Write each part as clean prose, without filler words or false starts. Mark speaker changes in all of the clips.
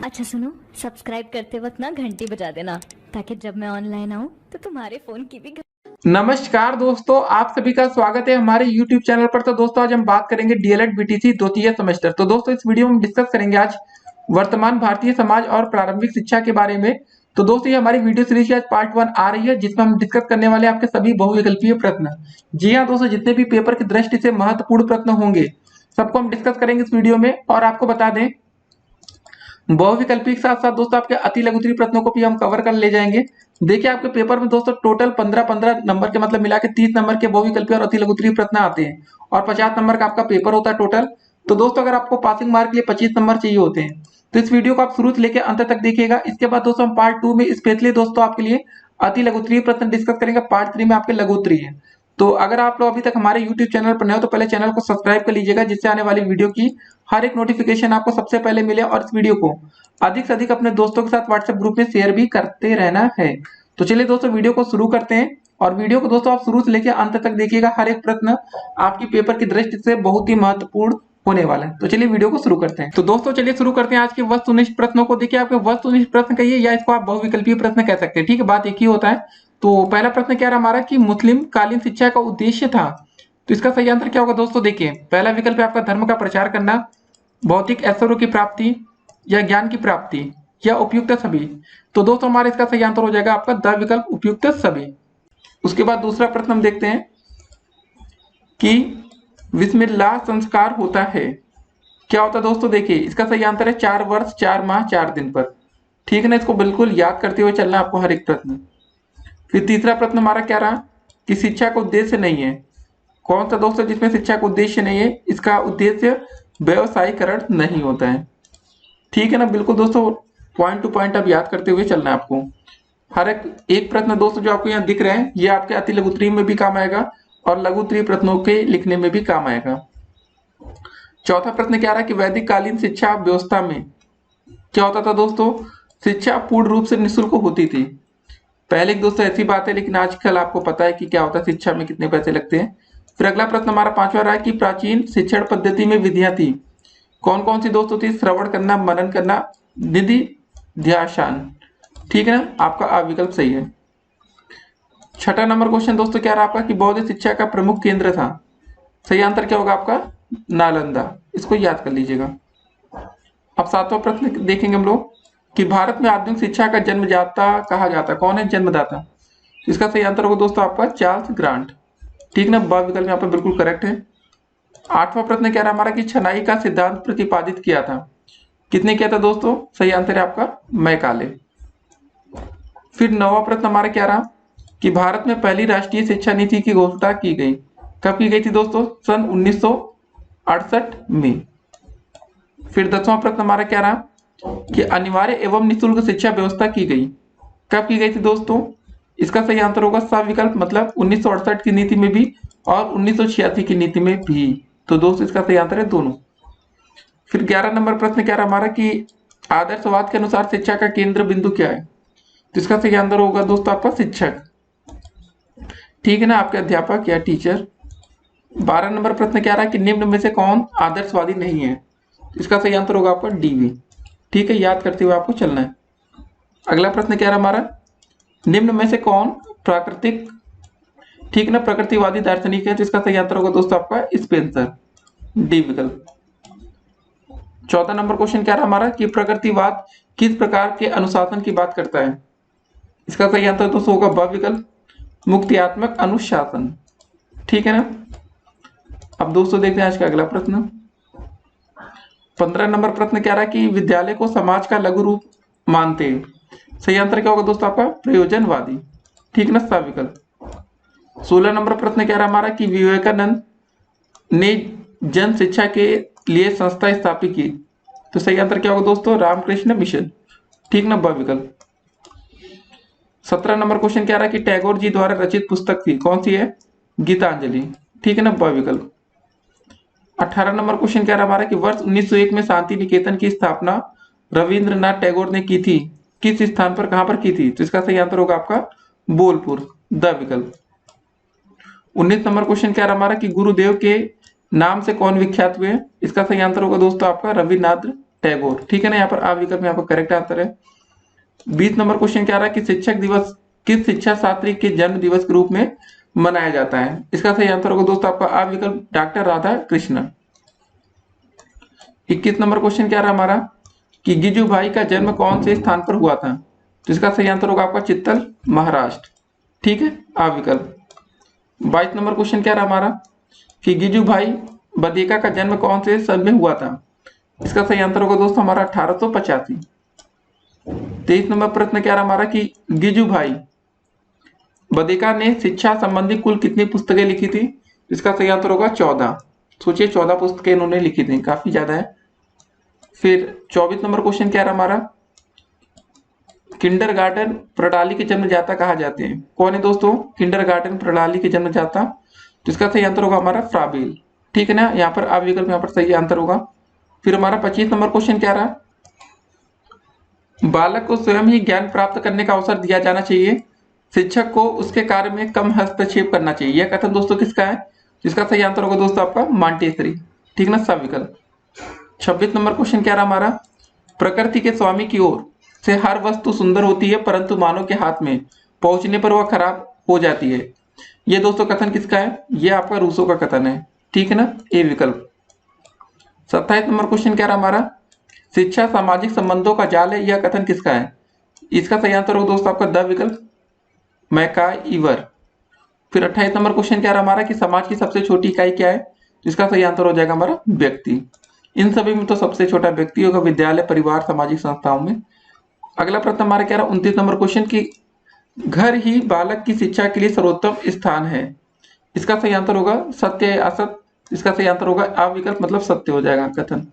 Speaker 1: अच्छा सुनो, सब्सक्राइब करते वक्त ना घंटी बजा देना ताकि जब मैं ऑनलाइन आऊँ तो तुम्हारे फोन की भी
Speaker 2: नमस्कार दोस्तों, आप सभी का स्वागत है हमारे YouTube चैनल पर। तो दोस्तों आज हम बात करेंगे डीएलएड बीटीसी द्वितीय सेमेस्टर। तो दोस्तों इस वीडियो में हम डिस्कस करेंगे आज वर्तमान भारतीय समाज और प्रारंभिक शिक्षा के बारे में। तो दोस्तों ये हमारी वीडियो सीरीज की आज पार्ट 1 आ रही है, जिसमें हम डिस्कस करने वाले हैं आपके सभी बहुविकल्पीय प्रश्न। जी हाँ दोस्तों, जितने भी पेपर की दृष्टि से महत्वपूर्ण प्रश्न होंगे सबको हम डिस्कस करेंगे इस वीडियो में। और आपको बता दें, बहुविकल्पी के साथ साथ दोस्तों आपके अति लघु उत्तरीय प्रश्नों को भी हम कवर कर ले जाएंगे। देखिए आपके पेपर में दोस्तों टोटल 15-15 नंबर के, मतलब मिला के 30 नंबर के बहुविकल्पी और अति लघु उत्तरीय प्रश्न आते हैं और 50 नंबर का आपका पेपर होता है टोटल। तो दोस्तों अगर आपको पासिंग मार्क के लिए 25 नंबर चाहिए होते हैं तो इस वीडियो को आप शुरू से लेकर अंत तक देखिएगा। इसके बाद दोस्तों हम पार्ट 2 में स्पेशली दोस्तों आपके लिए अति लघु उत्तरीय प्रश्न डिस्कस करेंगे। पार्ट 3 में आपके लघु उत्तरीय है। तो अगर आप लोग अभी तक हमारे YouTube चैनल पर नए हो तो पहले चैनल को सब्सक्राइब कर लीजिएगा, जिससे आने वाली वीडियो की हर एक नोटिफिकेशन आपको सबसे पहले मिले। और इस वीडियो को अधिक से अधिक अपने दोस्तों के साथ व्हाट्सएप ग्रुप में शेयर भी करते रहना है। तो चलिए दोस्तों वीडियो को शुरू करते हैं। और वीडियो को दोस्तों आप शुरू से लेकर अंत तक देखिएगा, हर एक प्रश्न आपकी पेपर की दृष्टि से बहुत ही महत्वपूर्ण होने वाला है। तो चलिए वीडियो को शुरू करते हैं। तो दोस्तों चलिए शुरू करते हैं आज के वस्तुनिष्ठ प्रश्नों को। देखिए आपके वस्तुनिष्ठ प्रश्न कहिए या इसको आप बहुविकल्पीय प्रश्न कह सकते हैं, ठीक है, बात एक ही होता है। तो पहला प्रश्न क्या रहा हमारा कि मुस्लिम कालीन शिक्षा का उद्देश्य था। तो इसका सही आंसर क्या होगा दोस्तों? देखिए पहला विकल्प है आपका धर्म का प्रचार करना, भौतिक ऐश्वर्य की प्राप्ति, या ज्ञान की प्राप्ति, या उपयुक्त सभी। तो दोस्तों हमारा इसका सही आंसर हो जाएगा आपका द विकल्प उपयुक्त सभी। उसके बाद दूसरा प्रश्न हम देखते हैं कि बिस्मिल्लाह संस्कार होता है, क्या होता है दोस्तों? देखिए इसका सही आंसर है 4 वर्ष 4 माह 4 दिन पर, ठीक है ना। इसको बिल्कुल याद करते हुए चलना है आपको हर एक प्रश्न। फिर तीसरा प्रश्न हमारा क्या रहा कि शिक्षा का उद्देश्य नहीं है, कौन सा दोस्तों जिसमें शिक्षा का उद्देश्य नहीं है? इसका उद्देश्य व्यवसायीकरण नहीं होता है, ठीक है ना। बिल्कुल दोस्तों पॉइंट टू पॉइंट अब याद करते हुए चलना है आपको। हर एक प्रश्न दोस्तों जो आपको यहाँ दिख रहे हैं ये आपके अति लघु उत्तरीय में भी काम आएगा और लघु उत्तरीय प्रश्नों के लिखने में भी काम आएगा। चौथा प्रश्न क्या रहा कि वैदिक कालीन शिक्षा व्यवस्था में क्या होता था दोस्तों? शिक्षा पूर्ण रूप से निःशुल्क होती थी। पहले दोस्तों ऐसी बात है, लेकिन आजकल आपको पता है कि क्या होता है, शिक्षा में कितने पैसे लगते हैं। फिर अगला प्रश्न हमारा पांचवा रहा है कि प्राचीन शिक्षण पद्धति में विधियां थी, कौन कौन सी दोस्तों थी? श्रवण करना, मनन करना, निधि ध्यान, ठीक है ना। आपका आ विकल्प सही है। छठा नंबर क्वेश्चन दोस्तों क्या रहा आपका कि बौद्ध शिक्षा का प्रमुख केंद्र था। सही आंसर क्या होगा आपका? नालंदा। इसको याद कर लीजिएगा। अब सातवां प्रश्न देखेंगे हम लोग कि भारत में आधुनिक शिक्षा का जन्मदाता कहा जाता है, कौन है जन्मदाता? इसका सही आंसर होगा दोस्तों आपका चार्ल्स ग्रांट, ठीक ना। ब विकल्प यहाँ पर बिल्कुल करेक्ट है। आठवां प्रश्न क्या रहा हमारा कि छनाई का सिद्धांत प्रतिपादित किया था, किसने किया था दोस्तों? सही आंसर है आपका मैकाले। फिर नौवां प्रश्न हमारा क्या रहा कि भारत में पहली राष्ट्रीय शिक्षा नीति की घोषणा की गई, कब की गई थी दोस्तों? सन 1968 में। फिर 10वां प्रश्न हमारा क्या रहा कि अनिवार्य एवं निःशुल्क शिक्षा व्यवस्था की गई, कब की गई थी दोस्तों? इसका सही आंसर होगा सा विकल्प, मतलब 1968 की नीति में भी और 1986 की नीति में भी। तो दोस्तों इसका सही आंसर है दोनों। फिर 11 नंबर प्रश्न क्या रहा हमारा कि आदर्शवाद के अनुसार शिक्षा का केंद्र बिंदु क्या है? तो इसका सही आंसर होगा दोस्तों आपका शिक्षक, ठीक है ना, आपके अध्यापक या टीचर। 12 नंबर प्रश्न क्या रहा कि निम्न में से कौन आदर्शवादी नहीं है? इसका सही आंसर होगा आपका डीवी, ठीक है, याद करते हुए आपको चलना है। अगला प्रश्न क्या रहा हमारा, निम्न में से कौन प्राकृतिक, ठीक ना, प्रकृतिवादी दार्शनिक है? तो इसका सही आंसर होगा दोस्तों आपका स्पेंसर, डी विकल्प। 14 नंबर क्वेश्चन क्या रहा हमारा कि प्रकृतिवाद किस प्रकार के अनुशासन की बात करता है? इसका सही आंसर दोस्तों होगा ब विकल्प, मुक्तियात्मक अनुशासन, ठीक है ना। अब दोस्तों देखते हैं आज का अगला प्रश्न। 15 नंबर प्रश्न क्या रहा कि विद्यालय को समाज का लघु रूप मानते हैं। सही आंसर क्या होगा दोस्तों आपका? प्रयोजनवादी, ठीक ना, सा विकल्प। 16 नंबर प्रश्न क्या रहा हमारा कि विवेकानंद ने जन शिक्षा के लिए संस्था स्थापित की। तो सही आंसर क्या होगा दोस्तों? रामकृष्ण मिशन, ठीक ना, ब विकल्प। 17 नंबर क्वेश्चन क्या रहा कि टैगोर जी द्वारा रचित पुस्तक थी, कौन सी है? गीतांजलि, ठीक है ना, ब विकल्प। 18 नंबर क्वेश्चन क्या रहा हमारा कि वर्ष 1901 में शांति निकेतन की स्थापना रविंद्रनाथ टैगोर ने की थी, किस स्थान पर, कहां पर की थी? तो इसका सही आंसर होगा आपका बोलपुर, द विकल्प। 19 नंबर क्वेश्चन क्या रहा हमारा कि गुरुदेव के नाम से कौन विख्यात हुए? इसका सही आंसर होगा दोस्तों आपका रविन्द्रनाथ टैगोर। ठीक है ना, यहाँ पर आ विकल्प में यहाँ पर करेक्ट आंसर है। 20 नंबर क्वेश्चन क्या रहा है कि शिक्षक दिवस किस शिक्षा शास्त्री के जन्म दिवस के रूप में मनाया जाता है? इसका सही आंसर होगा दोस्तों आपका आ विकल्प doctor Radha Krishnan. 21 number question क्या रहा हमारा कि गिजू भाई का जन्म कौन से स्थान पर हुआ था? तो इसका सही आंसर होगा आपका चित्तल, महाराष्ट्र। ठीक है, आ विकल्प। 22 नंबर क्वेश्चन क्या रहा हमारा कि गिजू भाई बदेका का जन्म कौन से सन में हुआ था? इसका सही आंसर होगा दोस्तों हमारा 1885। 23 नंबर प्रश्न क्या रहा हमारा कि गिजू भाई बदेका ने शिक्षा संबंधी कुल कितनी पुस्तकें लिखी थी? इसका सही आंसर होगा 14। सोचिए 14 पुस्तकें इन्होंने लिखी थी, काफी ज्यादा है। फिर 24 नंबर क्वेश्चन क्या रहा हमारा किंडरगार्टन प्रणाली के जन्मदाता कहा जाते हैं? कौन है दोस्तों किंडरगार्टन प्रणाली के जन्मदाता? तो इसका सही आंसर होगा हमारा फ्राबेल। ठीक है ना, यहाँ पर आ विकल्प यहाँ पर सही आंसर होगा। फिर हमारा 25 नंबर क्वेश्चन क्या रहा बालक को स्वयं ही ज्ञान प्राप्त करने का अवसर दिया जाना चाहिए, शिक्षक को उसके कार्य में कम हस्तक्षेप करना चाहिए, यह कथन दोस्तों किसका है? जिसका सही आंसर होगा दोस्तों आपका मॉन्टेसरी। ठीक ना, सब विकल्प। 26 नंबर क्वेश्चन क्या रहा हमारा प्रकृति के स्वामी की ओर से हर वस्तु सुंदर होती है परंतु मानव के हाथ में पहुंचने पर वह खराब हो जाती है, ये दोस्तों कथन किसका है? ये आपका रूसो का कथन है। ठीक है ना, ए विकल्प। 27 नंबर क्वेश्चन क्या रहा हमारा शिक्षा सामाजिक संबंधों का जाल है, यह कथन किसका है? इसका सही आंसर होगा दोस्तों आपका द विकल्प, मैकाइवर। फिर 28 नंबर क्वेश्चन क्या रहा हमारा कि समाज की सबसे छोटी इकाई क्या है? इसका सही आंसर हो जाएगा हमारा व्यक्ति। इन सभी में तो सबसे छोटा व्यक्ति होगा, विद्यालय, परिवार, सामाजिक संस्थाओं में। अगला प्रश्न हमारा क्या रहा 29 नंबर क्वेश्चन की घर ही बालक की शिक्षा के लिए सर्वोत्तम स्थान है, इसका सही आंसर होगा सत्य या असत्य? इसका सही आंसर होगा आ विकल्प, मतलब सत्य हो जाएगा कथन।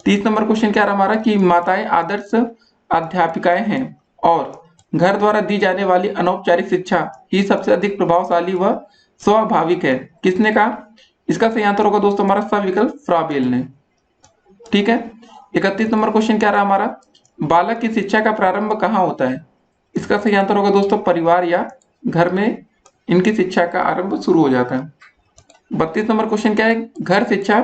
Speaker 2: 30 नंबर क्वेश्चन क्या रहा हमारा कि माताएं आदर्श अध्यापिकाएं हैं और घर द्वारा दी जाने वाली अनौपचारिक शिक्षा ही सबसे अधिक प्रभावशाली व स्वाभाविक है, किसने कहा? इसका सही आंसर होगा दोस्तों हमारा स विकल्प, फ्राबेल ने। ठीक है, 31 नंबर क्वेश्चन क्या रहा हमारा बालक की शिक्षा का प्रारंभ कहाँ होता है? इसका सही आंसर होगा दोस्तों परिवार या घर में इनकी शिक्षा का आरंभ शुरू हो जाता है। 32 नंबर क्वेश्चन क्या है घर शिक्षा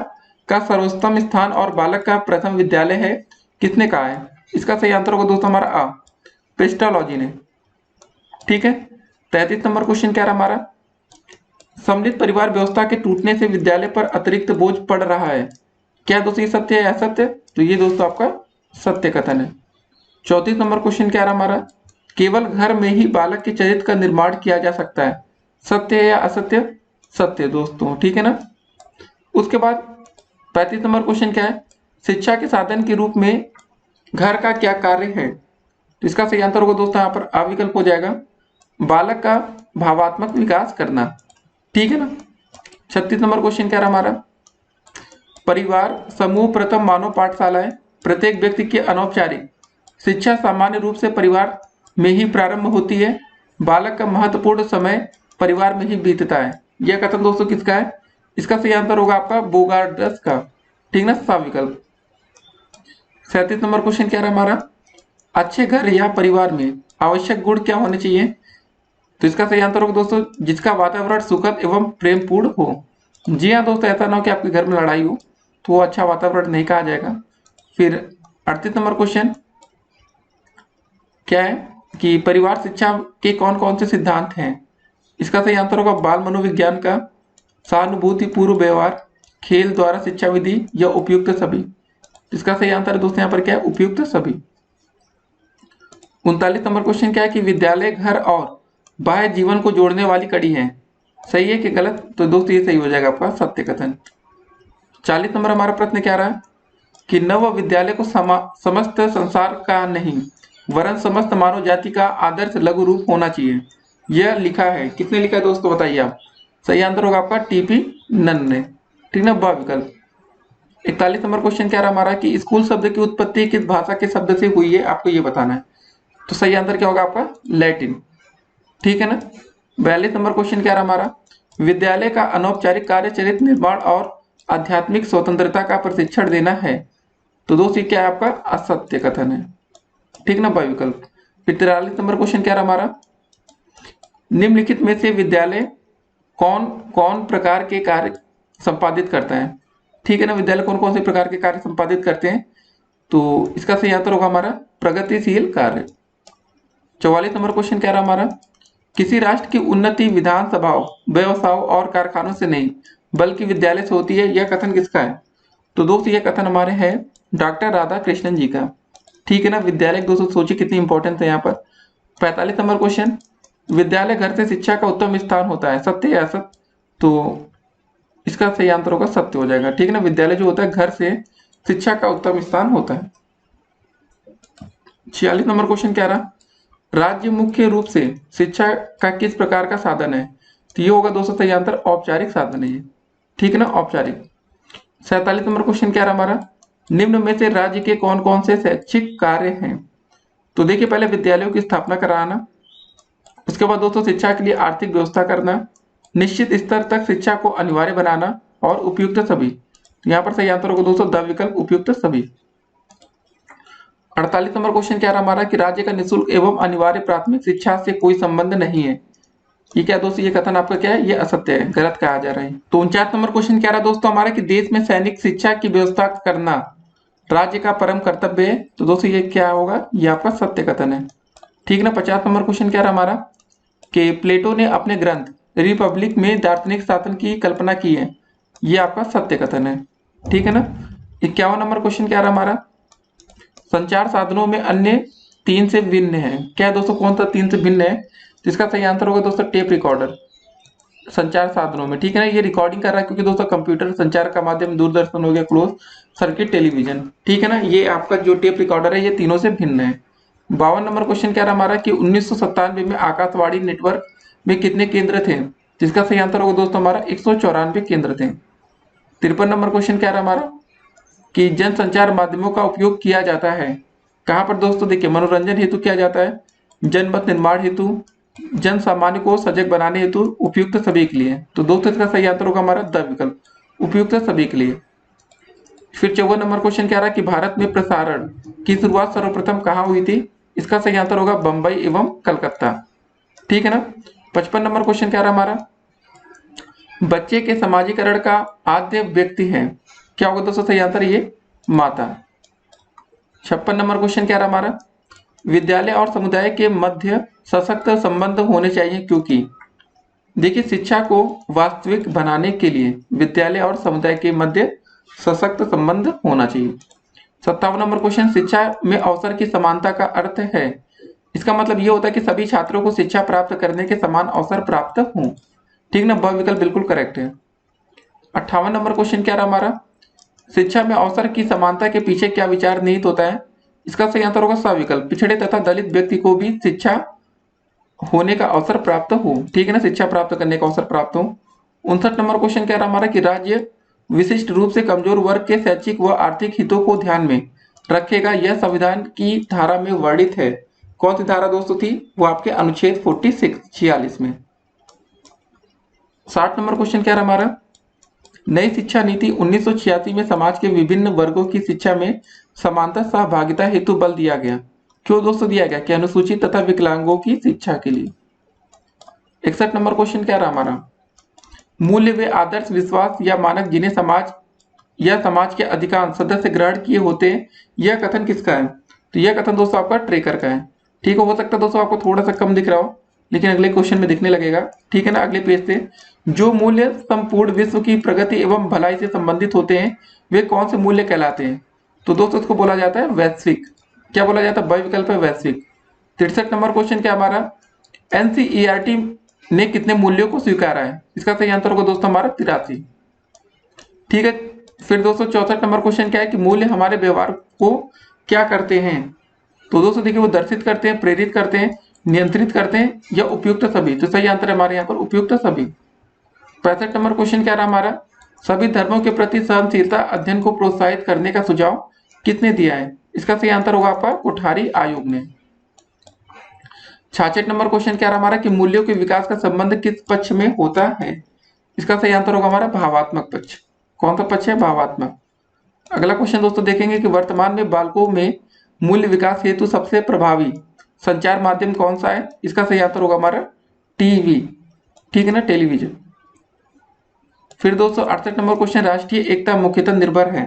Speaker 2: का सर्वोत्तम स्थान और बालक का प्रथम विद्यालय है, किसने कहा है? इसका सही आंसर होगा दोस्तों हमारा आ, पेस्टालॉजी ने। ठीक है, 33 नंबर क्वेश्चन क्या रहा हमारा सम्मिलित परिवार व्यवस्था के टूटने से विद्यालय पर अतिरिक्त बोझ पड़ रहा है, क्या दोस्तों ये सत्य है असत्य? तो ये दोस्तों आपका सत्य कथन है। 34 नंबर क्वेश्चन क्या रहा हमारा केवल घर में ही बालक के चरित्र का निर्माण किया जा सकता है, सत्य है या असत्य? सत्य दोस्तों। ठीक है ना, उसके बाद 35 नंबर क्वेश्चन क्या है शिक्षा के साधन के रूप में घर का क्या कार्य है? तो इसका सही आंसर होगा दोस्तों यहाँ पर अविकल्प हो जाएगा बालक का भावात्मक विकास करना। ठीक है ना, 36 नंबर क्वेश्चन क्या रहा हमारा परिवार समूह प्रथम मानव पाठशाला है, प्रत्येक व्यक्ति की अनौपचारिक शिक्षा सामान्य रूप से परिवार में ही प्रारंभ होती है, बालक का महत्वपूर्ण समय परिवार में ही बीतता है, यह कथन दोस्तों किसका है? इसका सही आंसर होगा आपका बोगार्डस का। ठीक ना, सा विकल्प। 37 नंबर क्वेश्चन क्या रहा हमारा अच्छे घर या परिवार में आवश्यक गुण क्या होने चाहिए? तो इसका सही आंसर होगा दोस्तों जिसका वातावरण सुखद एवं प्रेमपूर्ण हो। जी हाँ दोस्तों, ऐसा ना हो कि आपके घर में लड़ाई हो, तो वो अच्छा वातावरण नहीं कहा जाएगा। फिर 38 नंबर क्वेश्चन क्या है कि परिवार शिक्षा के कौन कौन से सिद्धांत हैं? इसका सही आंसर होगा बाल मनोविज्ञान का, सहानुभूति पूर्व व्यवहार, खेल द्वारा शिक्षा विधि या उपयुक्त सभी। इसका सही आंसर है दोस्तों यहाँ पर क्या है उपयुक्त सभी। 39 नंबर क्वेश्चन क्या है कि विद्यालय घर और बाह्य जीवन को जोड़ने वाली कड़ी है, सही है कि गलत? तो दोस्तों ये सही हो जाएगा आपका सत्य कथन। 40 नंबर हमारा प्रश्न क्या रहा कि नव विद्यालय को समस्त संसार का नहीं वरन समस्त मानव जाति का आदर्श लघु रूप होना चाहिए, यह लिखा है, किसने लिखा है दोस्तों बताइए आप? सही आंसर होगा आपका टीपी नन ने। ठीक ना, ब विकल्प। 41 नंबर क्वेश्चन क्या रहा हमारा कि स्कूल शब्द की उत्पत्ति किस भाषा के शब्द से हुई है, आपको ये बताना है। तो सही आंसर क्या होगा आपका लैटिन। ठीक है ना, 42 नंबर क्वेश्चन क्या रहा हमारा विद्यालय का अनौपचारिक कार्य चरित्र निर्माण और आध्यात्मिक स्वतंत्रता का प्रशिक्षण देना है, तो दोस्तों क्या है आपका असत्य कथन है। ठीक ना, बाई विकल्प। फिर 43 नंबर क्वेश्चन क्या रहा हमारा निम्नलिखित में से विद्यालय कौन कौन प्रकार के कार्य संपादित करता है? ठीक है ना, विद्यालय कौन कौन से प्रकार के कार्य संपादित करते हैं? तो इसका सही आंसर होगा हमारा प्रगतिशील कार्य। 44 नंबर क्वेश्चन क्या रहा हमारा, किसी राष्ट्र की उन्नति विधानसभाओं, व्यवसायों और कारखानों से नहीं बल्कि विद्यालय से होती है, यह कथन किसका है? तो दोस्तों यह कथन हमारे है डॉक्टर राधा कृष्णन जी का। ठीक है ना, विद्यालय दोस्तों सोचिए कितनी इंपॉर्टेंट है यहाँ पर। 45 नंबर क्वेश्चन, विद्यालय घर से शिक्षा का उत्तम स्थान होता है, सत्य या असत्य? तो इसका सही आंसर होगा सत्य हो जाएगा। ठीक है ना, विद्यालय जो होता है घर से शिक्षा का उत्तम स्थान होता है। 46 नंबर क्वेश्चन क्या रहा, राज्य मुख्य रूप से शिक्षा का किस प्रकार का साधन है? तो ये होगा दोस्तों सही आंसर औपचारिक साधन है ये। ठीक है ना, औपचारिक। 47 नंबर क्वेश्चन क्या रहा हमारा, निम्न में से राज्य के कौन कौन से शैक्षिक कार्य हैं? तो देखिए पहले विद्यालयों की स्थापना कराना, उसके बाद दोस्तों शिक्षा के लिए आर्थिक व्यवस्था करना, निश्चित स्तर तक शिक्षा को अनिवार्य बनाना और उपयुक्त सभी। तो यहाँ पर सही आंसर होगा दोस्तों द विकल्प उपयुक्त सभी। 48 नंबर क्वेश्चन क्या रहा हमारा कि राज्य का निःशुल्क एवं अनिवार्य प्राथमिक शिक्षा से कोई संबंध नहीं है, ये क्या दोस्तों, ये कथन आपका क्या है, ये असत्य है, गलत कहा जा रहा है। तो 49 नंबर क्वेश्चन क्या रहा दोस्तों हमारा कि देश में सैनिक शिक्षा की व्यवस्था करना राज्य का परम कर्तव्य है, तो दोस्तों ये क्या होगा, ये आपका सत्य कथन है। ठीक है ना। 50 नंबर क्वेश्चन क्या रहा हमारा कि प्लेटो ने अपने ग्रंथ रिपब्लिक में दार्शनिक शासन की कल्पना की है, ये आपका सत्य कथन है। ठीक है ना। 51 नंबर क्वेश्चन क्या रहा हमारा, संचार साधनों में अन्य तीन से भिन्न है, क्या है दोस्तों, कौन सा तीन से भिन्न है? तो इसका सही आंसर होगा दोस्तों टेप रिकॉर्डर, संचार साधनों में। ठीक है ना, ये रिकॉर्डिंग कर रहा है क्योंकि दोस्तों कंप्यूटर संचार का माध्यम दूरदर्शन हो गया, क्लोज सर्किट टेलीविजन। ठीक है ना, ये आपका जो टेप रिकॉर्डर है ये तीनों से भिन्न है। 52 नंबर क्वेश्चन क्या रहा हमारा कि 1997 में आकाशवाणी नेटवर्क में कितने केंद्र थे? जिसका सही आंसर होगा दोस्तों हमारा 194 केंद्र थे। 53 नंबर क्वेश्चन क्या रहा हमारा कि जन संचार माध्यमों का उपयोग किया जाता है कहाँ पर? दोस्तों देखिए मनोरंजन हेतु किया जाता है, जनमत निर्माण हेतु, जन सामान्य को सजग बनाने हेतु, उपयुक्त सभी के लिए। तो दोस्तों इसका सही आंसर होगा हमारा द विकल्प उपयुक्त सभी के लिए। फिर 54 नंबर क्वेश्चन क्या रहा कि भारत में प्रसारण की शुरुआत सर्वप्रथम कहाँ हुई थी? इसका सही आंसर होगा बंबई एवं कलकत्ता। ठीक है ना। 55 नंबर क्वेश्चन क्या रहा हमारा, बच्चे के समाजीकरण का आद्य व्यक्ति है, क्या होगा दोस्तों सही आंसर ये माता। 56 नंबर क्वेश्चन क्या रहा हमारा, विद्यालय और समुदाय के मध्य सशक्त संबंध होने चाहिए क्योंकि, देखिए शिक्षा को वास्तविक बनाने के लिए विद्यालय और समुदाय के मध्य सशक्त संबंध होना चाहिए। 57 नंबर क्वेश्चन, शिक्षा में अवसर की समानता का अर्थ है, इसका मतलब ये होता है कि सभी छात्रों को शिक्षा प्राप्त करने के समान अवसर प्राप्त हों। ठीक ना, ब विकल्प बिल्कुल करेक्ट है। 58 नंबर क्वेश्चन क्या रहा हमारा, शिक्षा में अवसर की समानता के पीछे क्या विचार निहित होता है? इसका सही आंसर होगा स विकल्प, पिछड़े तथा दलित व्यक्ति को भी शिक्षा होने का अवसर प्राप्त हो। ठीक है ना, शिक्षा प्राप्त करने का अवसर प्राप्त हो। 59 नंबर क्वेश्चन क्या रहा हमारा कि राज्य विशिष्ट रूप से कमजोर वर्ग के शैक्षिक व आर्थिक हितों को ध्यान में रखेगा, यह संविधान की धारा में वर्णित है, कौन सी धारा दोस्तों थी? वो आपके अनुच्छेद 46 में। 60 नंबर क्वेश्चन क्या रहा हमारा, नई शिक्षा नीति 1986 में समाज के विभिन्न वर्गों की शिक्षा में समानता सहभागिता हेतु बल दिया गया, क्यों दोस्तों दिया गया? कि अनुसूचित तथा विकलांगों की शिक्षा के लिए। 61 नंबर क्वेश्चन क्या रहा हमारा, मूल्य व आदर्श विश्वास या मानक जिन्हें समाज या समाज के अधिकांश सदस्य ग्रहण किए होते हैं, यह कथन किसका है? तो यह कथन दोस्तों आपका ट्रेकर का है। ठीक हो सकता है दोस्तों आपको थोड़ा सा कम दिख रहा हो, लेकिन अगले क्वेश्चन में दिखने लगेगा। ठीक है ना, अगले पेज से, जो मूल्य संपूर्ण विश्व की प्रगति एवं भलाई से संबंधित होते हैं वे कौन से मूल्य कहलाते हैं? तो दोस्तों इसको बोला जाता है वैश्विक। क्या बोला जाता है? ब विकल्प है वैश्विक। 63 नंबर क्वेश्चन क्या हमारा, एनसीईआरटी ने कितने मूल्यों को स्वीकारा है? इसका सही आंसर होगा दोस्तों हमारा 83। ठीक है। फिर दोस्तों 64 नंबर क्वेश्चन क्या है कि मूल्य हमारे व्यवहार को क्या करते हैं? तो दोस्तों देखिए वो दर्शित करते हैं, प्रेरित करते हैं, नियंत्रित करते हैं या उपयुक्त सभी। तो सही आंसर है हमारे यहाँ पर उपयुक्त सभी। 65 नंबर क्वेश्चन क्या रहा हमारा, सभी धर्मों के प्रति सहनशीलता अध्ययन को प्रोत्साहित करने का सुझाव किसने दिया है? इसका सही आंसर होगा आपका कोठारी आयोग ने। 66 नंबर क्वेश्चन क्या रहा हमारा कि मूल्यों के विकास का संबंध किस पक्ष में होता है? इसका सही आंसर होगा हमारा भावात्मक पक्ष। कौन सा पक्ष है? भावात्मक। अगला क्वेश्चन दोस्तों देखेंगे कि वर्तमान में बालकों में मूल्य विकास हेतु सबसे प्रभावी संचार माध्यम कौन सा है? इसका सही आंसर होगा हमारा टीवी। ठीक है ना, टेलीविजन। फिर दोस्तों 68 नंबर क्वेश्चन, राष्ट्रीय एकता मुख्यतः निर्भर है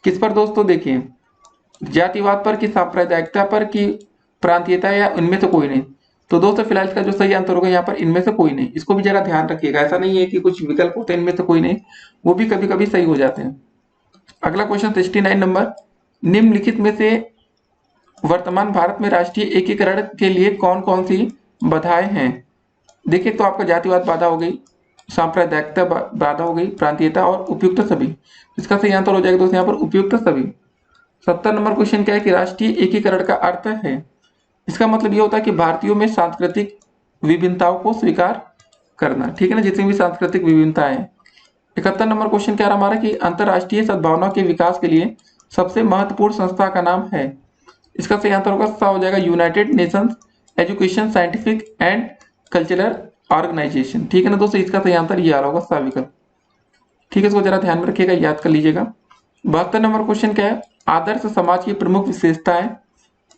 Speaker 2: किस पर? दोस्तों देखिए जातिवाद पर कि सांप्रदायिकता पर कि प्रांतीयता या इनमें से कोई नहीं। तो दोस्तों फिलहाल इसका जो सही आंसर होगा यहाँ पर इनमें से कोई नहीं। इसको भी जरा ध्यान रखिएगा, ऐसा नहीं है कि कुछ विकल्प होते हैं इनमें से कोई नहीं, वो भी कभी कभी सही हो जाते हैं। अगला क्वेश्चन 69 नंबर, निम्नलिखित में से वर्तमान भारत में राष्ट्रीय एकीकरण के लिए कौन कौन सी बाधाएं हैं। देखिए तो आपका जातिवाद बाधा हो गई, सांप्रदायिकता बाधा हो गई, प्रांतीयता और उपयुक्त सभी। इसका सही आंसर हो जाएगा दोस्तों यहाँ पर उपयुक्त सभी। 70 नंबर क्वेश्चन क्या है कि राष्ट्रीय एकीकरण का अर्थ है, इसका मतलब ये होता है कि भारतीयों में सांस्कृतिक विभिन्नताओं को स्वीकार करना, ठीक है ना, जितनी भी सांस्कृतिक विभिन्नताएं हैं। 71 नंबर क्वेश्चन क्या रहा हमारा कि अंतर्राष्ट्रीय सद्भावना के विकास के लिए सबसे महत्वपूर्ण संस्था का नाम है। इसका सही आंसर होगा सा हो जाएगा United Nations Education Scientific and Cultural Organization, ठीक है ना दोस्तों, इसका सही आंसर ये आ रहा होगा सा विकल्प। ठीक है, इसको जरा ध्यान में रखिएगा, याद कर लीजिएगा। 72 नंबर क्वेश्चन क्या है, आदर्श समाज की प्रमुख विशेषताएं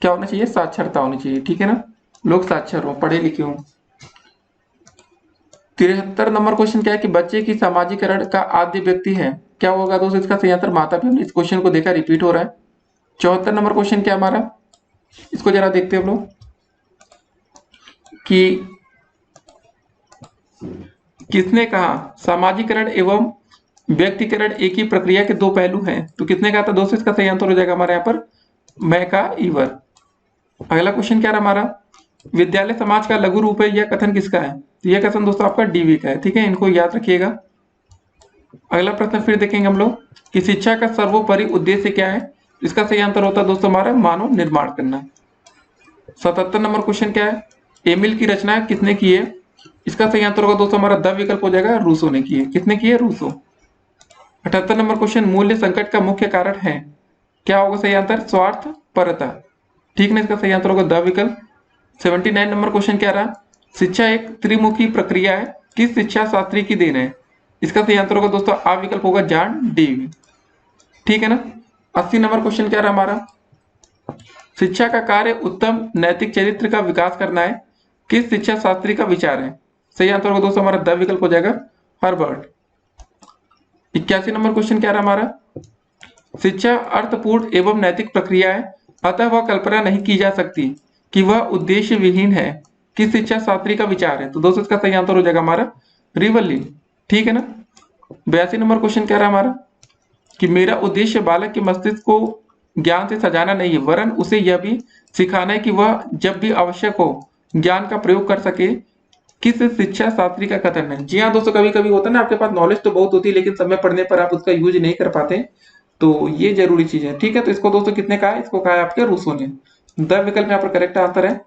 Speaker 2: क्या होना चाहिए, साक्षरता होनी चाहिए, ठीक है ना, लोग साक्षर हो, पढ़े लिखे हो। 73 नंबर क्वेश्चन क्या है कि बच्चे की सामाजिकरण का आद्य व्यक्ति है, क्या होगा दोस्तों, इसका सही आंसर माता पिता। इस क्वेश्चन को देखा रिपीट हो रहा है। 74 नंबर क्वेश्चन क्या हमारा, इसको जरा देखते हैं हम लोग कि किसने कहा सामाजिकरण एवं व्यक्तिकरण एक ही प्रक्रिया के दो पहलू हैं। तो किसने कहा था दोस्तों, इसका सही आंसर हो जाएगा हमारे यहाँ पर मैकाइवर। अगला क्वेश्चन क्या रहा हमारा, विद्यालय समाज का लघु रूप है, यह कथन किसका है। तो यह कथन दोस्तों आपका डीवी का है, ठीक है, इनको याद रखिएगा। अगला प्रश्न फिर देखेंगे हम लोग कि शिक्षा का सर्वोपरि उद्देश्य क्या है। इसका सही आंसर होता है दोस्तों हमारा मानव निर्माण करना। 77 नंबर क्वेश्चन क्या है, एमिल की रचना किसने की है। इसका सही आंसर होगा दोस्तों हमारा द विकल्प हो जाएगा, रूसो ने की है। किसने की है, रूसो। 78 नंबर क्वेश्चन, मूल्य संकट का मुख्य कारण है, क्या होगा सही आंसर, स्वार्थ परता, ठीक है, इसका सही आंसर होगा द विकल्प। 79 नंबर क्वेश्चन क्या रहा, शिक्षा एक त्रिमुखी प्रक्रिया है, किस शिक्षा शास्त्री की देन है। इसका सही आंसर होगा दोस्तों आ विकल्प होगा, जॉन डीवी, ठीक है ना। 80 नंबर क्वेश्चन क्या रहा हमारा, शिक्षा का कार्य उत्तम नैतिक चरित्र का विकास करना है, किस शिक्षा शास्त्री का विचार है। सही आंसर होगा दोस्तों हमारा द विकल्प हो जाएगा, हर्बर्ट। 81 नंबर क्वेश्चन क्या रहा हमारा, शिक्षा अर्थपूर्ण एवं नैतिक प्रक्रिया है, अतः वह कल्पना नहीं की जा सकती कि वह उद्देश्य विहीन है, किस शिक्षा शास्त्री का विचार है। तो दोस्तों इसका सही आंसर हो जाएगा हमारा रिवल्ली, ठीक है ना। 82 नंबर क्वेश्चन क्या रहा हमारा कि मेरा उद्देश्य बालक के मस्तिष्क को ज्ञान से सजाना नहीं है, वरन उसे यह भी सिखाना है कि वह जब भी आवश्यक हो ज्ञान का प्रयोग कर सके, किस शिक्षा शास्त्री का कथन है। जी हाँ दोस्तों, कभी कभी होता है ना, आपके पास नॉलेज तो बहुत होती है लेकिन समय पढ़ने पर आप उसका यूज नहीं कर पाते, तो ये जरूरी चीज है, ठीक है। तो इसको दोस्तों कितने कहा है, इसको कहा है आपके रूसो ने। द विकल्प यहाँ पर करेक्ट आंसर है।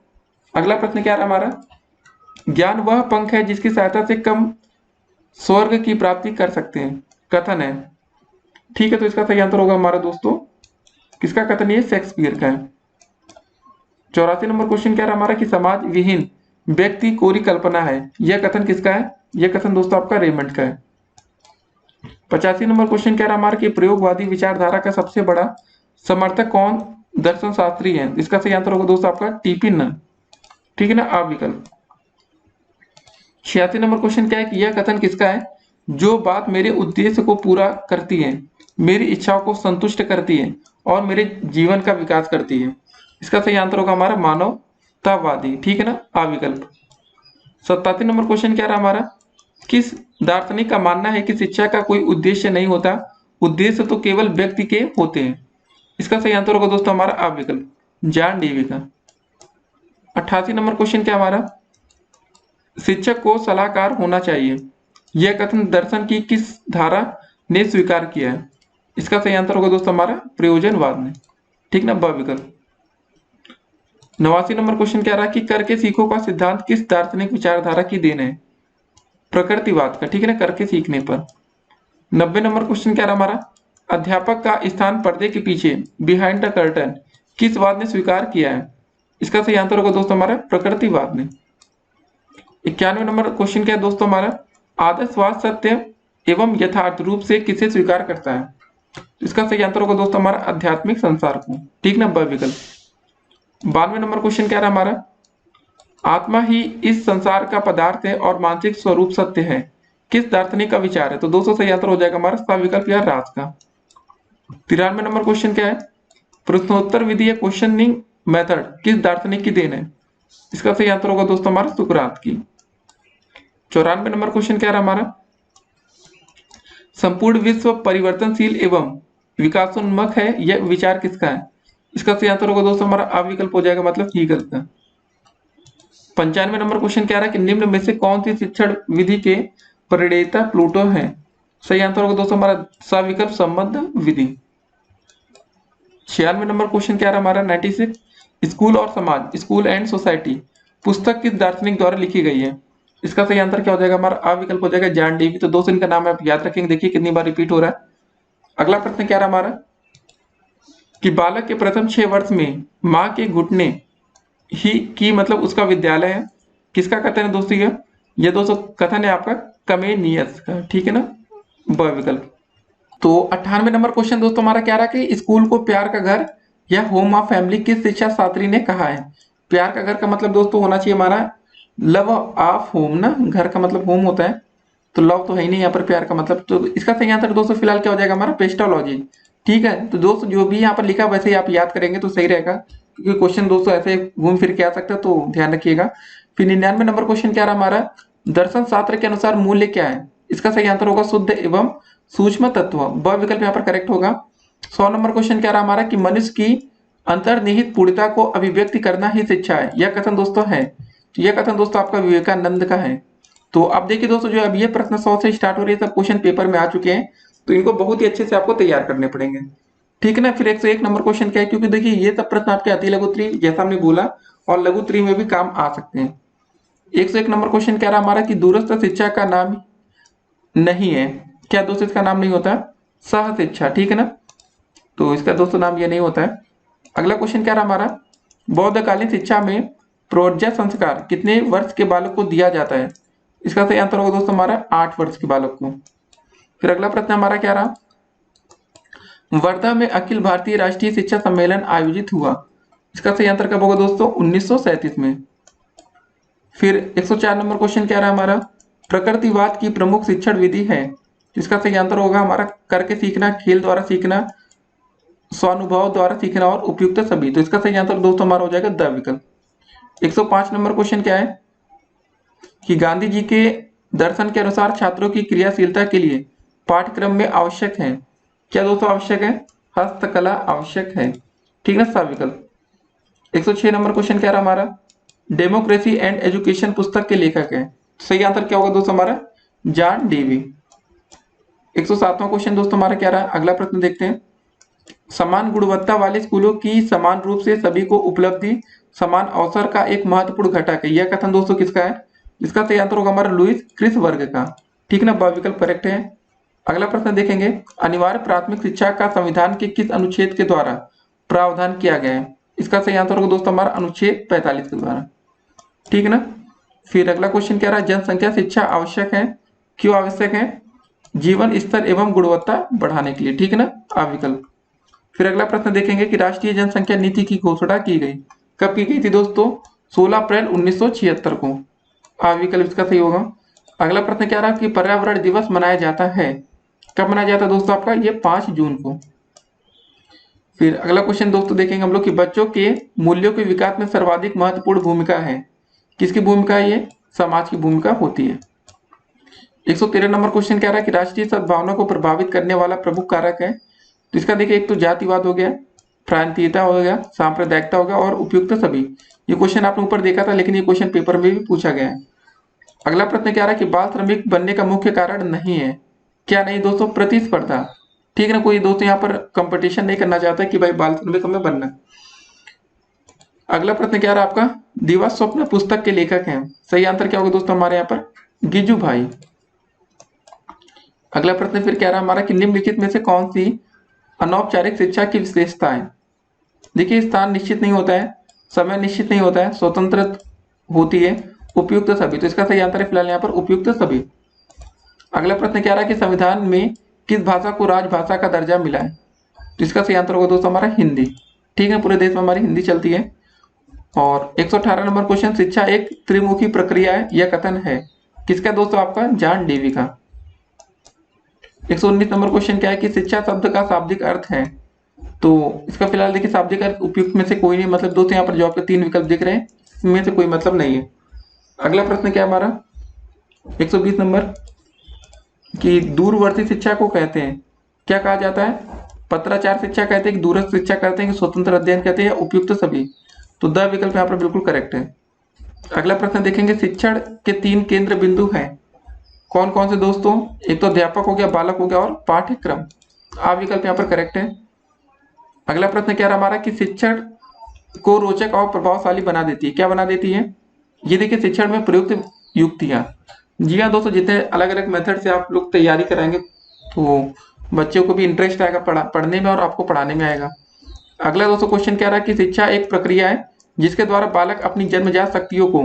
Speaker 2: अगला प्रश्न क्या रहा हमारा, ज्ञान वह पंख है जिसकी सहायता से कम स्वर्ग की प्राप्ति कर सकते हैं, कथन है, ठीक है। तो इसका सही आंसर होगा हमारा दोस्तों, किसका कथन, ये शेक्सपियर का है। 84 नंबर क्वेश्चन क्या रहा हमारा कि समाज विहीन व्यक्ति कोरी कल्पना है, यह कथन किसका है। यह कथन दोस्तों आपका रेमंड का है। 85 नंबर क्वेश्चन क्या रहा हमारा कि प्रयोगवादी विचारधारा का सबसे बड़ा समर्थक कौन दर्शन शास्त्री है। इसका सही आंसर होगा दोस्तों आपका टीपी नन, ठीक है ना, आ विकल्प। 86 नंबर क्वेश्चन क्या है कि यह कथन किसका है, जो बात मेरे उद्देश्य को पूरा करती है, मेरी इच्छाओं को संतुष्ट करती है और मेरे जीवन का विकास करती है। इसका सही आंसर होगा हमारा मानवतावादी, ठीक है ना, आ विकल्प। 87 नंबर क्वेश्चन क्या रहा हमारा, किस दार्शनिक का मानना है कि शिक्षा का कोई उद्देश्य नहीं होता, उद्देश्य तो केवल व्यक्ति के होते हैं। इसका सही आंसर होगा दोस्तों हमारा आ विकल्प, जॉन डीवी का। 88 नंबर क्वेश्चन क्या हमारा, शिक्षक को सलाहकार होना चाहिए, यह कथन दर्शन की किस धारा ने स्वीकार किया है। इसका सही आंसर होगा दोस्तों हमारा प्रयोजनवाद ने, ठीक ना, ब विकल्प। 89 नंबर क्वेश्चन क्या रहा कि करके सीखो का सिद्धांत किस दार्शनिक विचारधारा की देन है, प्रकृतिवाद का, ठीक है ना, करके सीखने पर। 90 नंबर क्वेश्चन क्या रहा हमारा, अध्यापक का स्थान पर्दे के पीछे, बिहाइंड द कर्टन, किस वाद ने स्वीकार किया है। इसका सही आंसर होगा दोस्तों हमारा प्रकृतिवाद ने। 91 नंबर क्वेश्चन क्या है दोस्तों हमारा, आदर्शवाद सत्य एवं यथार्थ रूप से किसे स्वीकार करता है। इसका सही आंसर होगा दोस्तों हमारा आध्यात्मिक संसार को, ठीक ना, ब विकल्प। 92 नंबर क्वेश्चन क्या रहा हमारा, आत्मा ही इस संसार का पदार्थ है और मानसिक स्वरूप सत्य है, किस दार्शनिक का विचार है। तो दोस्तों सही आंसर हो जाएगा हमारा सा विकल्प या राज का। 93 नंबर क्वेश्चन क्या है, प्रश्नोत्तर विधि या क्वेश्चनिंग मेथड किस दार्शनिक की देन है? इसका सही आंसर होगा दोस्तों हमारा सुकरात की। 94 नंबर क्वेश्चन क्या रहा हमारा, संपूर्ण विश्व परिवर्तनशील एवं विकासोन्मुख है, यह विचार किसका है? इसका सही आंसर होगा दोस्तों हमारा आ विकल्प हो जाएगा, मतलब हीगल का। 95 नंबर क्वेश्चन क्या रहा कि निम्न में से कौन सी शिक्षण विधि के प्रणेता प्लूटो है? सही आंसर होगा दोस्तों हमारा सा विकल्प संबंध विधि। 96 नंबर क्वेश्चन क्या रहा हमारा 96, स्कूल और समाज, स्कूल एंड सोसाइटी पुस्तक किस दार्शनिक द्वारा लिखी गई है? इसका सही आंसर क्या हो जाएगा हमारा आ विकल्प हो जाएगा जॉन डेवी। तो दोस्तों इनका नाम आप याद रखेंगे, देखिए कितनी बार रिपीट हो रहा है। अगला प्रश्न क्या रहा हमारा कि बालक के प्रथम 6 वर्ष में माँ के घुटने ही की मतलब उसका विद्यालय है, किसका कथन है दोस्तों? ये दोस्तों कथन है आपका कमेनियस का, ठीक है ना, ब विकल्प। तो 98 नंबर क्वेश्चन दोस्तों हमारा क्या रहा कि स्कूल को प्यार का घर या होम ऑफ फैमिली किस शिक्षा शास्त्री ने कहा है? प्यार का घर का मतलब दोस्तों होना चाहिए हमारा लव ऑफ होम ना, घर का मतलब होम होता है, तो लव तो है ही नहीं यहाँ पर प्यार का मतलब, तो इसका सही आंसर दोस्तों फिलहाल क्या हो जाएगा हमारा पेस्टोलॉजी। ठीक है, तो दोस्तों जो भी यहाँ पर लिखा वैसे ही आप याद करेंगे तो सही रहेगा, क्योंकि क्वेश्चन दोस्तों ऐसे घूम फिर के आ सकता है, तो ध्यान रखिएगा। फिर 99 नंबर क्वेश्चन क्या रहा हमारा, दर्शन शास्त्र के अनुसार मूल्य क्या है? इसका सही आंसर होगा शुद्ध एवं सूक्ष्म तत्व, ब विकल्प यहाँ पर करेक्ट होगा। 100 नंबर क्वेश्चन क्या रहा हमारा कि मनुष्य की अंतर्निहित पूर्णता को अभिव्यक्त करना ही शिक्षा है, यह कथन दोस्तों है, तो यह कथन दोस्तों आपका विवेकानंद का है। तो अब देखिए दोस्तों जो अब ये प्रश्न 100 से स्टार्ट हो रही है, सब क्वेश्चन पेपर में आ चुके हैं, तो इनको बहुत ही अच्छे से आपको तैयार करने पड़ेंगे, ठीक है ना। फिर 101 नंबर क्वेश्चन क्या है, क्योंकि देखिए ये सब प्रश्न आपके अति लघु त्री जैसा हमने बोला और लघु त्री में भी काम आ सकते हैं। 101 नंबर क्वेश्चन क्या रहा हमारा कि दूरस्थ शिक्षा का नाम नहीं है, क्या दोस्तों इसका नाम नहीं होता सह शिक्षा, ठीक है ना, तो इसका दोस्तों नाम ये नहीं होता है। अगला क्वेश्चन क्या रहा हमारा, बौद्धकालीन शिक्षा में प्रौढ़ संस्कार कितने वर्ष के बालक को दिया जाता है? इसका सही आंसर होगा दोस्तों हमारा 8 वर्ष के बालक को। फिर अगला प्रश्न हमारा क्या रहा, वर्धा में अखिल भारतीय राष्ट्रीय शिक्षा सम्मेलन आयोजित हुआ, इसका सही आंसर कब होगा दोस्तों 1937 में। फिर 104 नंबर क्वेश्चन क्या रहा हमारा, प्रकृतिवाद की प्रमुख शिक्षण विधि है, इसका सही आंसर होगा हमारा करके सीखना, खेल द्वारा सीखना, स्वानुभव द्वारा सीखना और उपयुक्त सभी, तो इसका सही आंसर दोस्तों हमारा हो जाएगा द विकल्प। 105 नंबर क्वेश्चन क्या है कि गांधी जी के दर्शन के अनुसार छात्रों की क्रियाशीलता के लिए पाठ्यक्रम में आवश्यक है, क्या दोस्तों आवश्यक है? हस्तकला आवश्यक है, ठीक है, सब विकल्प। 106 नंबर क्वेश्चन क्या रहा हमारा, डेमोक्रेसी एंड एजुकेशन पुस्तक के लेखक है, सही आंसर क्या होगा दोस्तों हमारा जॉन डेवी। 107वां क्वेश्चन दोस्तों हमारा क्या रहा, अगला प्रश्न देखते हैं, समान गुणवत्ता वाले स्कूलों की समान रूप से सभी को उपलब्धि समान अवसर का एक महत्वपूर्ण घटक है, यह कथन दोस्तों किसका है? इसका सही आंसर होगा हमारा लुईस क्रिस वर्ग का, ठीक ना, ब विकल्प करेक्ट है। अगला प्रश्न देखेंगे, अनिवार्य प्राथमिक शिक्षा का संविधान के किस अनुच्छेद के द्वारा प्रावधान किया गया है? इसका सही आंसर होगा दोस्तों हमारा अनुच्छेद 45 के द्वारा, ठीक है ना। फिर अगला क्वेश्चन क्या रहा, जनसंख्या शिक्षा आवश्यक है, क्यों आवश्यक है? जीवन स्तर एवं गुणवत्ता बढ़ाने के लिए, ठीक है ना, आ विकल्प। फिर अगला प्रश्न देखेंगे कि राष्ट्रीय जनसंख्या नीति की घोषणा की गई, कब की गई थी दोस्तों? 16 अप्रैल 1976 को, आ विकल्प इसका सही होगा। अगला प्रश्न क्या रहा कि पर्यावरण दिवस मनाया जाता है, कब मनाया जाता है दोस्तों आपका? ये 5 जून को। फिर अगला क्वेश्चन दोस्तों देखेंगे हम लोग कि बच्चों के मूल्यों के विकास में सर्वाधिक महत्वपूर्ण भूमिका है, किसकी भूमिका है? ये समाज की भूमिका होती है। 113 नंबर क्वेश्चन क्या रहा है कि राष्ट्रीय सद्भावना को प्रभावित करने वाला प्रमुख कारक है, तो इसका देखिए एक तो जातिवाद हो गया, प्रांतीयता हो गया, सांप्रदायिकता हो गया और उपयुक्त सभी। ये क्वेश्चन आपने ऊपर देखा था, लेकिन ये क्वेश्चन पेपर में भी पूछा गया है। अगला प्रश्न क्या रहा है कि बाल श्रमिक बनने का मुख्य कारण नहीं है, क्या नहीं दोस्तों? प्रतिस्पर्धा, ठीक है ना, कोई दोस्तों यहाँ पर कंपटीशन नहीं करना चाहता कि भाई बाल श्रमिक हमें बनना। अगला प्रश्न क्या रहा आपका, दिवस स्वप्न पुस्तक के लेखक हैं, सही आंसर क्या होगा दोस्तों हमारे यहाँ पर? गिजू भाई। अगला प्रश्न फिर क्या रहा हमारा कि निम्नलिखित में से कौन सी अनौपचारिक शिक्षा की विशेषता है? देखिए स्थान निश्चित नहीं होता है, समय निश्चित नहीं होता है, स्वतंत्र होती है, उपयुक्त सभी, तो इसका सही आंसर है फिलहाल यहाँ पर उपयुक्त सभी। अगला प्रश्न क्या रहा है कि संविधान में किस भाषा को राजभाषा का दर्जा मिला है? तो इसका सही आंसर होगा दोस्तों हमारा हिंदी, ठीक है, पूरे देश में हमारी हिंदी चलती है। और 118 नंबर क्वेश्चन, शिक्षा एक त्रिमुखी प्रक्रिया है, यह कथन है किसका दोस्तों? आपका जॉन डेवी का। 119 नंबर क्वेश्चन क्या है कि शिक्षा शब्द का शाब्दिक अर्थ है, तो इसका फिलहाल देखिए शाब्दिक अर्थ उपयुक्त में से कोई नहीं, मतलब दोस्तों यहाँ पर जो आपके 3 विकल्प दिख रहे हैं इसमें से कोई मतलब नहीं है। अगला प्रश्न क्या है हमारा 120 नंबर कि दूरवर्ती शिक्षा को कहते हैं, क्या कहा जाता है? पत्राचार शिक्षा कहते हैं कि दूरस्थ शिक्षा कहते हैं कि स्वतंत्र अध्ययन कहते हैं या उपयुक्त सभी? तो द विकल्प यहाँ पर बिल्कुल करेक्ट है। अगला प्रश्न देखेंगे शिक्षण के 3 केंद्र बिंदु हैं, कौन कौन से दोस्तों? एक तो अध्यापक हो गया, बालक हो गया और पाठ्यक्रम। आ विकल्प यहाँ पर करेक्ट है। अगला प्रश्न क्या रहा हमारा कि शिक्षण को रोचक और प्रभावशाली बना देती है, क्या बना देती है? ये देखिए शिक्षण में प्रयुक्त युक्तियां। जी हाँ दोस्तों, जितने अलग अलग मेथड से आप लोग तैयारी कराएंगे तो बच्चों को भी इंटरेस्ट आएगा पढ़ने में और आपको पढ़ाने में आएगा। अगला दोस्तों क्वेश्चन क्या रहा कि शिक्षा एक प्रक्रिया है जिसके द्वारा बालक अपनी जन्मजात शक्तियों को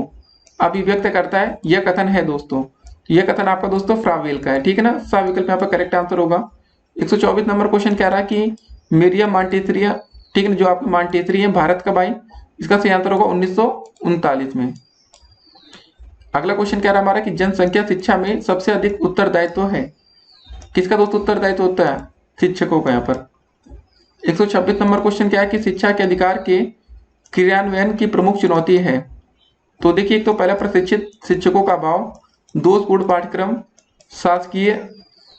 Speaker 2: अभिव्यक्त करता है, यह कथन है दोस्तों। यह कथन आपका दोस्तों फ्रावेल का है, ठीक है ना। सा विकल्प यहाँ पर करेक्ट आंसर होगा। 124 नंबर क्वेश्चन क्या रहा कि मेरिया मॉन्टेसरी, ठीक है, जो आपकी मॉन्टेसरी है भारत कब आई? इसका सही आंसर होगा 1939 में। अगला क्वेश्चन क्या रहा हमारा कि जनसंख्या शिक्षा में सबसे अधिक उत्तरदायित्व है, किसका दोस्तों उत्तरदायित्व होता है? शिक्षकों का। यहाँ पर 126 नंबर क्वेश्चन क्या है कि शिक्षा के अधिकार के क्रियान्वयन की प्रमुख चुनौती है। तो देखिए एक तो पहला प्रशिक्षित शिक्षकों का अभाव, दोषपूर्ण पाठ्यक्रम, शासकीय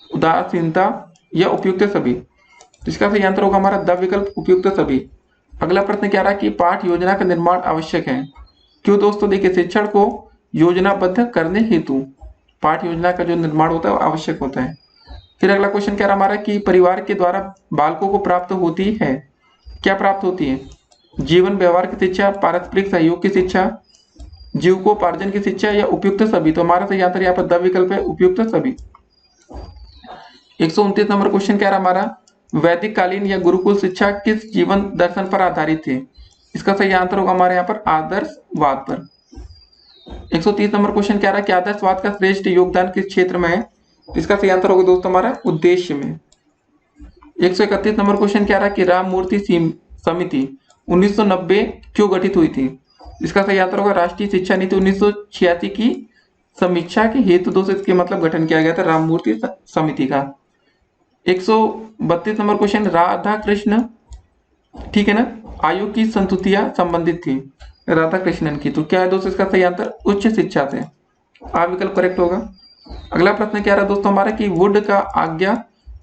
Speaker 2: उदासीनता या उपयुक्त सभी। तो इसका सही आंसर होगा हमारा द विकल्प उपयुक्त सभी। अगला प्रश्न क्या रहा कि पाठ योजना का निर्माण आवश्यक है, क्यों दोस्तों? देखिए शिक्षण को योजनाबद्ध करने हेतु पाठ योजना का जो निर्माण होता है वो आवश्यक होता है। फिर अगला क्वेश्चन क्या रहा हमारा कि परिवार के द्वारा बालकों को प्राप्त होती है, क्या प्राप्त होती है? जीवन व्यवहार की शिक्षा, पारस्परिक सहयोग की शिक्षा, जीविकोपार्जन की शिक्षा या उपयुक्त सभी। तो हमारा सही आंसर यहाँ पर द विकल्प है उपयुक्त सभी। 129 नंबर क्वेश्चन क्या रहा हमारा वैदिक कालीन या गुरुकुल शिक्षा किस जीवन दर्शन पर आधारित थे? इसका सही आंसर होगा हमारे यहाँ पर आदर्शवाद पर। 130 नंबर क्वेश्चन क्या रहा कि आदर्शवाद का श्रेष्ठ योगदान किस क्षेत्र में है? इसका सही आंसर होगा दोस्तों हमारा उद्देश्य में। 131 नंबर क्वेश्चन क्या रहा कि राम मूर्ति समिति 1990 क्यों गठित हुई थी? इसका सही आंसर होगा राष्ट्रीय शिक्षा नीति 1986 की समीक्षा के हेतु दोस्तों इसके मतलब गठन किया गया था राम मूर्ति समिति का। 132 नंबर क्वेश्चन राधा कृष्ण, ठीक है ना, आयु की संतुतियां संबंधित थी राधा कृष्णन की। तो क्या है दोस्तों इसका सही आंसर उच्च शिक्षा से। आ विकल्प करेक्ट होगा। अगला प्रश्न क्या रहा दोस्तों हमारा कि वुड का आज्ञा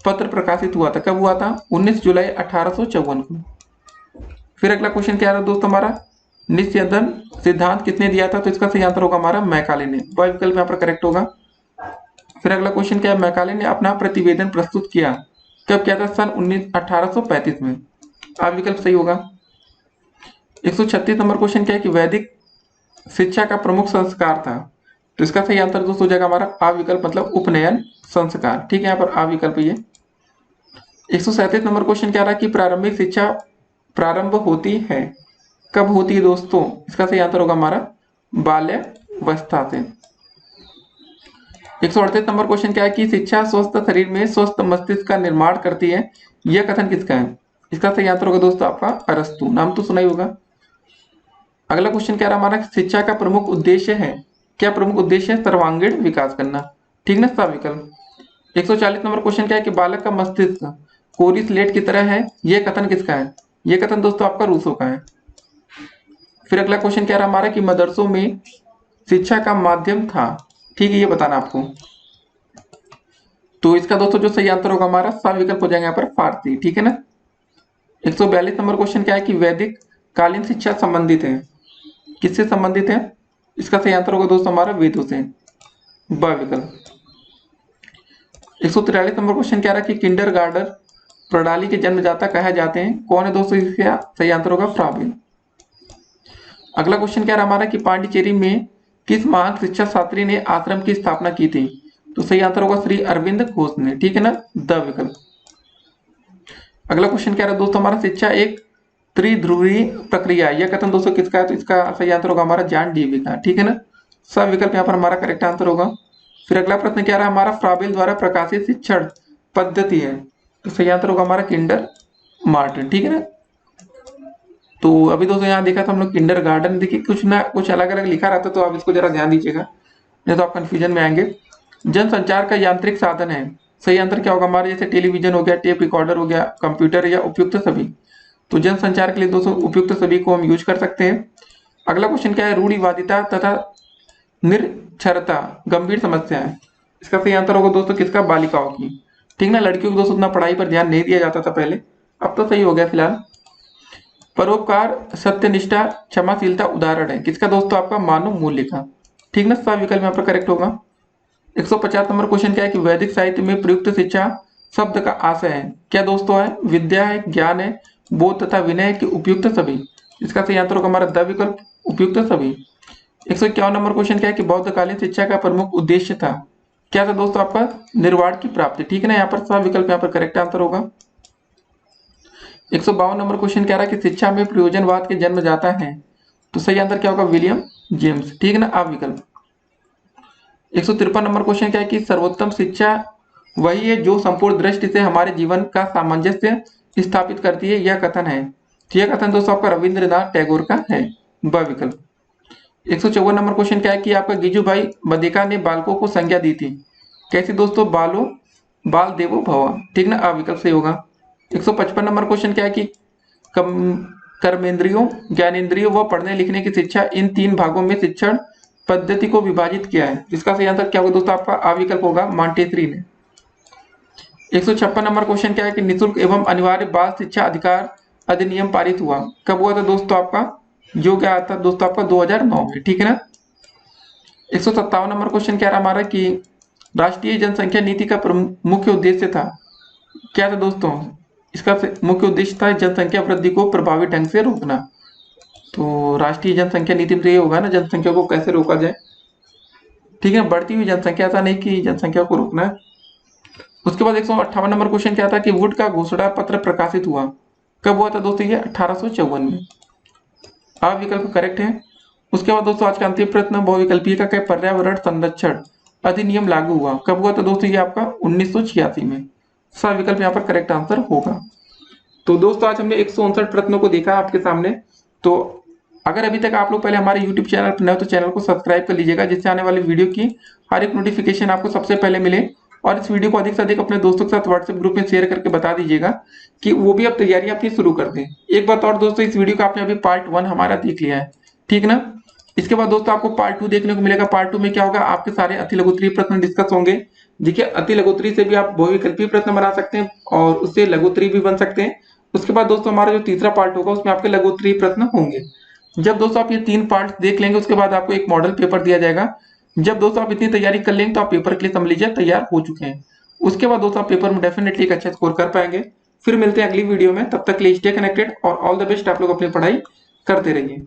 Speaker 2: पत्र प्रकाशित हुआ था, कब हुआ था? 19 जुलाई 1854 को। फिर अगला क्वेश्चन क्या रहा दोस्तों हमारा निस्यंदन सिद्धांत किसने दिया था? तो इसका सही आंसर होगा हमारा मैकाले ने। वह विकल्प यहाँ पर करेक्ट होगा। फिर अगला क्वेश्चन क्या है मैकाले ने अपना प्रतिवेदन प्रस्तुत किया, कब किया था? सन 1835 में। आ विकल्प सही होगा। 136 नंबर क्वेश्चन क्या है कि वैदिक शिक्षा का प्रमुख संस्कार था, तो इसका सही आंसर दोस्तों हो जाएगा हमारा आ विकल्प मतलब उपनयन संस्कार, ठीक है। यहाँ पर आ विकल्प ये। 137 नंबर क्वेश्चन क्या रहा कि प्रारंभिक शिक्षा प्रारंभ होती है, कब होती है दोस्तों? इसका सही आंसर होगा हमारा बाल्यावस्था से। 138 नंबर क्वेश्चन क्या है कि शिक्षा स्वस्थ शरीर में स्वस्थ मस्तिष्क का निर्माण करती है, यह कथन किसका है? इसका सही आंसर होगा दोस्तों आपका अरस्तु, नाम तो सुना ही होगा। अगला क्वेश्चन क्या रहा हमारा शिक्षा का प्रमुख उद्देश्य है, क्या प्रमुख उद्देश्य है? सर्वांगीण विकास करना, ठीक ना, सा विकल्प। 140 नंबर क्वेश्चन क्या है कि बालक का मस्तिष्क कोरी स्लेट की तरह है, यह कथन किसका है? यह कथन दोस्तों आपका रूसो का है। फिर अगला क्वेश्चन क्या रहा हमारा कि मदरसों में शिक्षा का माध्यम था, ठीक है, ये बताना आपको। तो इसका दोस्तों जो सही आंसर होगा हमारा सा विकल्प हो जाएगा यहाँ पर फारसी, ठीक है ना। 142 नंबर क्वेश्चन क्या है कि वैदिक कालीन शिक्षा संबंधित है, किससे संबंधित है? इसका सही आंसर होगा दोस्तों हमारा वेदों से, ब विकल्प। 143 नंबर क्वेश्चन क्या रहा कि किंडरगार्टन प्रणाली के जन्मदाता कहे जाते हैं, कौन है दोस्तों? इसका सही आंसर होगा फ्राबेल। अगला क्वेश्चन क्या रहा हमारा कि पांडिचेरी में किस महान शिक्षा शास्त्री ने आश्रम की स्थापना की थी? तो सही आंसर होगा श्री अरविंद घोष ने, ठीक है ना, द विकल्प। अगला क्वेश्चन क्या रहा दोस्तों हमारा शिक्षा एक त्रिध्रुवीय प्रक्रिया, यह कथन दोस्तों किसका है? तो इसका सही आंसर होगा हमारा जॉन डीवी का, ठीक है ना, सब विकल्प यहाँ पर हमारा करेक्ट आंसर होगा। फिर अगला प्रश्न क्या रहा हमारा फ्राबेल द्वारा प्रकाशित शिक्षण पद्धति है, तो सही आंसर होगा हमारा किंडर मार्टिन, ठीक है ना। तो अभी दोस्तों यहाँ देखा था हम लोग किंडर गार्डन, देखिए कुछ ना कुछ अलग अलग लिखा रहता है, तो आप इसको जरा ध्यान दीजिएगा नहीं तो आप कंफ्यूजन में आएंगे। जनसंचार का यांत्रिक साधन है, सही आंसर क्या होगा हमारे, जैसे टेलीविजन हो गया, टेप रिकॉर्डर हो गया, कंप्यूटर या उपयुक्त सभी। तो जनसंचार के लिए दोस्तों उपयुक्त सभी को हम यूज कर सकते हैं। अगला क्वेश्चन क्या है, रूढ़िवादिता तथा निरक्षरता गंभीर समस्या है। इसका सही आंसर होगा दोस्तों किसका, बालिकाओं की। ठीक ना, लड़कियों को दोस्तों उतना पढ़ाई पर ध्यान नहीं दिया जाता था पहले, अब तो सही हो गया फिलहाल। परोपकार, सत्यनिष्ठा, क्षमाशीलता उदाहरण है किसका दोस्तों, आपका मानव मूल्य का। ठीक ना, सब विकल्प यहाँ पर करेक्ट होगा। 150 नंबर क्वेश्चन क्या है कि वैदिक साहित्य में प्रयुक्त शिक्षा शब्द का आशय है, क्या दोस्तों है, विद्या है, ज्ञान है, बोध तथा विनय है कि उपयुक्त सभी। इसका सही आंसर होगा हमारा द विकल्प, उपयुक्त सभी। 151 नंबर क्वेश्चन क्या है कि बौद्धकालीन शिक्षा का प्रमुख उद्देश्य था, क्या था दोस्तों, आपका निर्वाण की प्राप्ति। ठीक है ना, यहाँ पर सब विकल्प यहाँ पर करेक्ट आंसर होगा। 152 नंबर क्वेश्चन कह रहा है कि शिक्षा में प्रयोजनवाद के जन्म जाता है, तो सही आंसर क्या होगा, विलियम जेम्स। ठीक है ना, आप विकल्प। 153 नंबर क्वेश्चन क्या है कि सर्वोत्तम शिक्षा वही है जो संपूर्ण दृष्टि से हमारे जीवन का सामंजस्य स्थापित करती है, यह कथन है। तो यह कथन दोस्तों आपका रविंद्रनाथ टैगोर का है, ब विकल्प। 154 नंबर क्वेश्चन क्या है कि आपका गिजू भाई बदिका ने बालकों को संज्ञा दी थी, कैसी दोस्तों, बालो बाल देवो भव। ठीक ना, आ विकल्प सही होगा। 155 नंबर क्वेश्चन क्या है कि कम कर्मेंद्रियों, ज्ञानेंद्रियों व पढ़ने लिखने की शिक्षा इन तीन भागों में शिक्षण पद्धति को विभाजित किया है, इसका सही आंसर क्या होगा दोस्तों, आपका आ विकल्प होगा, मॉन्टेसरी ने। 156 नंबर क्वेश्चन क्या है कि निःशुल्क एवं अनिवार्य बाल शिक्षा अधिकार अधिनियम पारित हुआ, कब हुआ था दोस्तों आपका, जो क्या आता है दोस्तों आपका 2009 में। ठीक है ना। 157 नंबर क्वेश्चन क्या रहा हमारा कि राष्ट्रीय जनसंख्या नीति का मुख्य उद्देश्य था, क्या था दोस्तों, इसका मुख्य उद्देश्य था जनसंख्या वृद्धि को प्रभावी ढंग से रोकना। तो राष्ट्रीय जनसंख्या नीति में तो ये होगा ना, जनसंख्या को कैसे रोका जाए। ठीक है, बढ़ती हुई जनसंख्या, ऐसा नहीं कि जनसंख्या को रोकना है। उसके बाद 158 नंबर क्वेश्चन क्या था कि वुड का घोषणा पत्र प्रकाशित हुआ, कब हुआ था दोस्तों, ये 1854 में। आप विकल्प करेक्ट है। उसके बाद दोस्तों आज का अंतिम प्रश्न बहुविकल्पीय का क्या, पर्यावरण संरक्षण अधिनियम लागू हुआ, कब हुआ था दोस्तों, ये आपका 1986 में। सब विकल्प यहाँ पर करेक्ट आंसर होगा। तो दोस्तों आज हमने 159 प्रश्नों को देखा आपके सामने। तो अगर अभी तक आप लोग पहले हमारे YouTube चैनल पर नए हो तो चैनल को सब्सक्राइब कर लीजिएगा, जिससे आने वाली वीडियो की हर एक नोटिफिकेशन आपको सबसे पहले मिले। और इस वीडियो को अधिक से अधिक अपने दोस्तों के साथ व्हाट्सएप ग्रुप में शेयर करके बता दीजिएगा कि वो भी अब तैयारी अपनी शुरू कर दें। एक बात और दोस्तों, इस वीडियो का आपने अभी पार्ट 1 हमारा देख लिया है, ठीक ना। इसके बाद दोस्तों आपको पार्ट 2 देखने को मिलेगा। पार्ट 2 में क्या होगा, आपके सारे अति लघुत्तरीय प्रश्न डिस्कस होंगे। देखिए अति लघुत्तरीय से भी आप बहुविकल्पीय प्रश्न बना सकते हैं और उससे लघुत्तरीय भी बन सकते हैं। उसके बाद दोस्तों हमारा जो तीसरा पार्ट होगा उसमें आपके लघुत्तरीय प्रश्न होंगे। जब दोस्तों आप ये 3 पार्ट देख लेंगे उसके बाद आपको एक मॉडल पेपर दिया जाएगा। जब दोस्तों आप इतनी तैयारी कर लेंगे तो आप पेपर के लिए समझ लीजिए तैयार हो चुके हैं। उसके बाद दोस्तों आप पेपर में डेफिनेटली एक अच्छा स्कोर कर पाएंगे। फिर मिलते हैं अगली वीडियो में, तब तक के लिए स्टे कनेक्टेड और ऑल द बेस्ट। आप लोग अपनी पढ़ाई करते रहिए।